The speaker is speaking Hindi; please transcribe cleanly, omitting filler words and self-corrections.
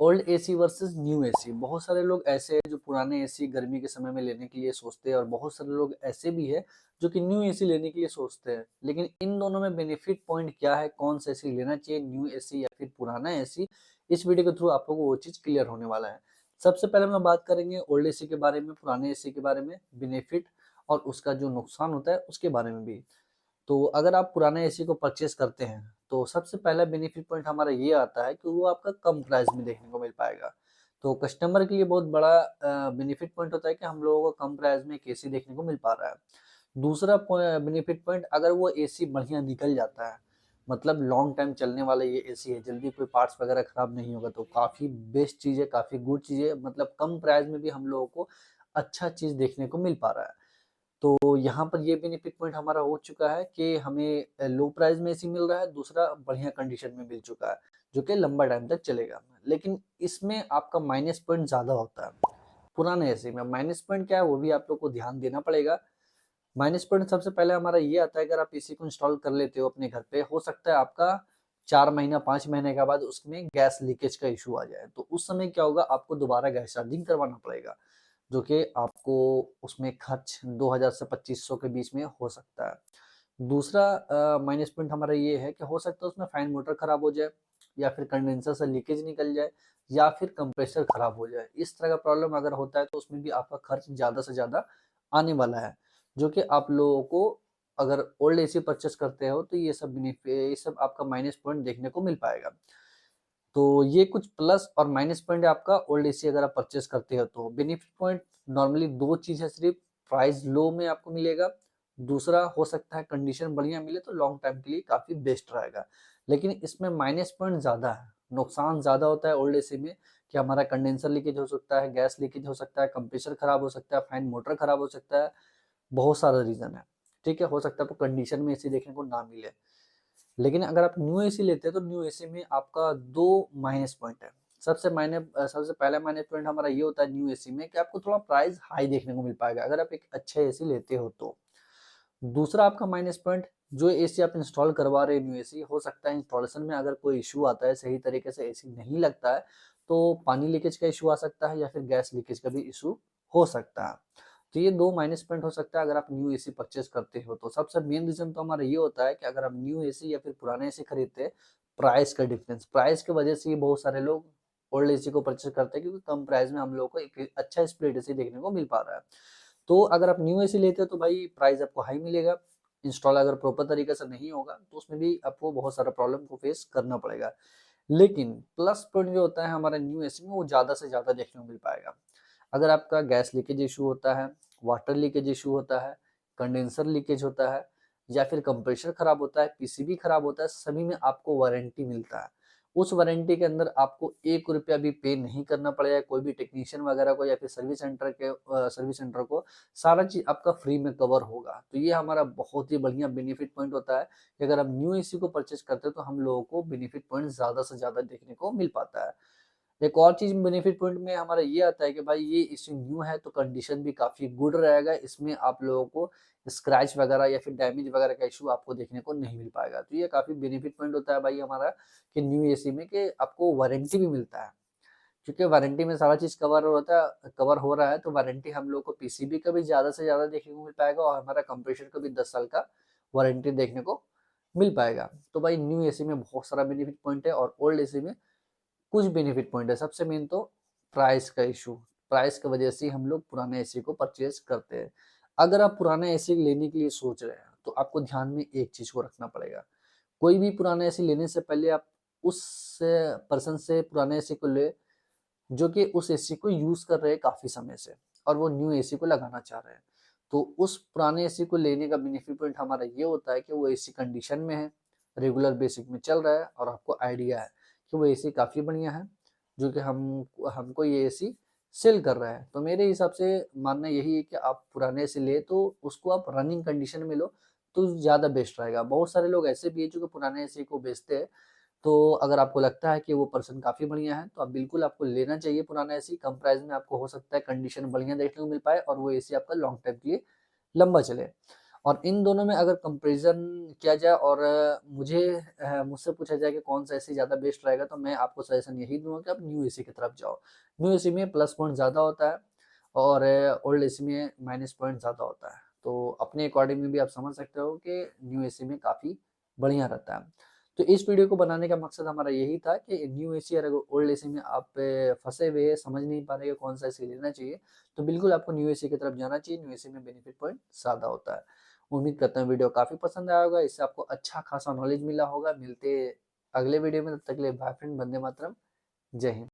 Old AC versus new AC. बहुत सारे लोग ऐसे हैं जो पुराने एसी गर्मी के समय में लेने के लिए सोचते हैं और बहुत सारे लोग ऐसे भी है जो कि न्यू एसी लेने के लिए सोचते हैं। लेकिन इन दोनों में बेनिफिट पॉइंट क्या है, कौन सा एसी लेना चाहिए, न्यू एसी या फिर पुराना एसी, इस वीडियो के थ्रू आप लोगों को वो चीज क्लियर होने वाला है। सबसे पहले हम बात करेंगे ओल्ड एसी के बारे में, पुराने एसी के बारे में, बेनिफिट और उसका जो नुकसान होता है उसके बारे में भी। तो अगर आप पुराना एसी को परचेस करते हैं तो सबसे पहला बेनिफिट पॉइंट हमारा ये आता है कि वो आपका कम प्राइस में देखने को मिल पाएगा। तो कस्टमर के लिए बहुत बड़ा बेनिफिट पॉइंट होता है कि हम लोगों को कम प्राइस में एक एसी देखने को मिल पा रहा है। दूसरा बेनिफिट पॉइंट, अगर वो एसी बढ़िया निकल जाता है, मतलब लॉन्ग टाइम चलने वाला ये एसी है, जल्दी कोई पार्ट्स वगैरह खराब नहीं होगा, तो काफ़ी बेस्ट चीज़ है, काफ़ी गुड चीज़ है। मतलब कम प्राइस में भी हम लोगों को अच्छा चीज़ देखने को मिल पा रहा है। तो यहाँ पर ये बेनिफिट पॉइंट हमारा हो चुका है कि हमें लो प्राइस में एसी मिल रहा है, दूसरा बढ़िया कंडीशन में मिल चुका है जो कि लंबा टाइम तक चलेगा। लेकिन इसमें आपका माइनस पॉइंट ज़्यादा होता है पुराने एसी में। माइनस पॉइंट क्या है वो भी आप लोग को ध्यान देना पड़ेगा। माइनस पॉइंट सबसे पहले हमारा ये आता है, अगर आप एसी को इंस्टॉल कर लेते हो अपने घर पे, हो सकता है आपका 4 महीना 5 महीने के बाद उसमें गैस लीकेज का इशू आ जाए, तो उस समय क्या होगा, आपको दोबारा गैस चार्जिंग करवाना पड़ेगा, जो कि आपको उसमें खर्च 2000 से 2500 के बीच में हो सकता है। दूसरा माइनस पॉइंट हमारा ये है कि हो सकता है उसमें फैन मोटर खराब हो जाए, या फिर कंडेंसर से लीकेज निकल जाए, या फिर कंप्रेसर खराब हो जाए। इस तरह का प्रॉब्लम अगर होता है तो उसमें भी आपका खर्च ज़्यादा से ज़्यादा आने वाला है, जो कि आप लोगों को अगर ओल्ड एसी परचेस करते हो तो ये सब आपका माइनस पॉइंट देखने को मिल पाएगा। तो ये कुछ प्लस और माइनस पॉइंट है आपका ओल्ड एसी अगर आप परचेस करते हो तो। बेनिफिट पॉइंट नॉर्मली दो चीज है सिर्फ, प्राइस लो में आपको मिलेगा, दूसरा हो सकता है कंडीशन बढ़िया मिले तो लॉन्ग टाइम के लिए काफी बेस्ट रहेगा। लेकिन इसमें माइनस पॉइंट ज्यादा है, नुकसान ज्यादा होता है ओल्ड एसी में, कि हमारा कंडेंसर लीकेज हो सकता है, गैस लीकेज हो सकता है, कंप्रेसर खराब हो सकता है, फैन मोटर खराब हो सकता है, बहुत सारा रीजन है। ठीक है, हो सकता है आपको कंडीशन में एसी देखने को ना मिले। लेकिन अगर आप न्यू एसी लेते हैं तो न्यू एसी में आपका दो माइनस पॉइंट है। सबसे पहला माइनस पॉइंट हमारा ये होता है न्यू एसी में कि आपको थोड़ा प्राइस हाई देखने को मिल पाएगा अगर आप एक अच्छे एसी लेते हो तो। दूसरा आपका माइनस पॉइंट, जो एसी आप इंस्टॉल करवा रहे हैं न्यू एसी, हो सकता है इंस्टॉलेशन में अगर कोई इशू आता है, सही तरीके से एसी नहीं लगता है, तो पानी लीकेज का इशू आ सकता है या फिर गैस लीकेज का भी इशू हो सकता है। तो ये दो माइनस पॉइंट हो सकता है अगर आप न्यू एसी परचेस करते हो तो। सबसे मेन रीजन तो हमारा ये होता है कि अगर आप न्यू एसी या फिर पुराने एसी खरीदते हैं, प्राइस का डिफरेंस, प्राइस की वजह से ही बहुत सारे लोग ओल्ड एसी को परचेस करते हैं, क्योंकि कम प्राइस में हम लोग को एक अच्छा स्प्लिट एसी देखने को मिल पा रहा है। तो अगर आप न्यू एसी लेते हो तो भाई प्राइस आपको हाई मिलेगा, इंस्टॉल अगर प्रॉपर तरीके से नहीं होगा तो उसमें भी आपको बहुत सारा प्रॉब्लम को फेस करना पड़ेगा। लेकिन प्लस पॉइंट जो होता है हमारा न्यू एसी में, वो ज़्यादा से ज़्यादा देखने को मिल पाएगा। अगर आपका गैस लीकेज इशू होता है, वाटर लीकेज इशू होता है, कंडेंसर लीकेज होता है, या फिर कंप्रेसर खराब होता है, पीसीबी खराब होता है, सभी में आपको वारंटी मिलता है। उस वारंटी के अंदर आपको 1 रुपया भी पे नहीं करना पड़ेगा कोई भी टेक्नीशियन वगैरह को या फिर सर्विस सेंटर को। सारा चीज आपका फ्री में कवर होगा। तो ये हमारा बहुत ही बढ़िया बेनिफिट पॉइंट होता है कि अगर हम न्यू एसी को परचेज करते हैं तो हम लोगों को बेनिफिट पॉइंट ज्यादा से ज्यादा देखने को मिल पाता है। एक और चीज बेनिफिट पॉइंट में हमारा ये आता है कि भाई ये इश्यू न्यू है तो कंडीशन भी काफी गुड रहेगा, इसमें आप लोगों को स्क्रैच वगैरह या फिर डैमेज वगैरह का इशू आपको देखने को नहीं मिल पाएगा। तो ये काफी बेनिफिट पॉइंट होता है भाई हमारा कि न्यू एसी में, कि आपको वारंटी भी मिलता है, क्योंकि वारंटी में सारा चीज कवर हो रहा है। तो वारंटी हम लोग को पीसीबी का भी ज्यादा से ज्यादा देखने को मिल पाएगा और हमारा कंप्रेसर का भी 10 साल का वारंटी देखने को मिल पाएगा। तो भाई न्यू एसी में बहुत सारा बेनिफिट पॉइंट है और ओल्ड एसी में कुछ बेनिफिट पॉइंट है। सबसे मेन तो प्राइस का इशू, प्राइस की वजह से हम लोग पुराने एसी को परचेज करते हैं। अगर आप पुराना एसी लेने के लिए सोच रहे हैं तो आपको ध्यान में एक चीज को रखना पड़ेगा, कोई भी पुराना एसी लेने से पहले आप उस पर्सन से पुराने एसी को ले जो कि उस एसी को यूज कर रहे हैं काफी समय से और वो न्यू एसी को लगाना चाह रहे हैं। तो उस पुराने एसी को लेने का बेनिफिट पॉइंट हमारा ये होता है कि वो एसी कंडीशन में है, रेगुलर बेसिक में चल रहा है और आपको आइडिया है कि वो एसी काफी बढ़िया है, जो कि हम हमको ये एसी सेल कर रहा है। तो मेरे हिसाब से मानना यही है कि आप पुराने एसी ले तो उसको आप रनिंग कंडीशन में लो तो ज्यादा बेस्ट रहेगा। बहुत सारे लोग ऐसे भी है जो कि पुराने एसी को बेचते हैं। तो अगर आपको लगता है कि वो पर्सन काफ़ी बढ़िया है तो आप बिल्कुल आपको लेना चाहिए पुराना एसी। कम प्राइस में आपको हो सकता है कंडीशन बढ़िया देखने को मिल पाए और वो एसी आपका लॉन्ग टाइम के लिए लंबा चले। और इन दोनों में अगर कंपैरिजन किया जाए और मुझसे पूछा जाए कि कौन सा एसी ज़्यादा बेस्ट रहेगा, तो मैं आपको सजेशन यही दूंगा कि आप न्यू एसी की तरफ जाओ। न्यू एसी में प्लस पॉइंट ज़्यादा होता है और ओल्ड एसी में माइनस पॉइंट ज़्यादा होता है। तो अपने अकॉर्डिंग में भी आप समझ सकते हो कि न्यू एसी में काफ़ी बढ़िया रहता है। तो इस वीडियो को बनाने का मकसद हमारा यही था कि न्यू एसी और ओल्ड एसी में आप फंसे हुए हैं, समझ नहीं पा रहे कि कौन सा एसी लेना चाहिए, तो बिल्कुल आपको न्यू एसी की तरफ जाना चाहिए। न्यू एसी में बेनिफिट पॉइंट ज़्यादा होता है। उम्मीद करता हूँ वीडियो काफ़ी पसंद आया होगा, इससे आपको अच्छा खासा नॉलेज मिला होगा। मिलते अगले वीडियो में, तब तक के लिए बाय फ्रेंड, वंदे मातरम, जय हिंद।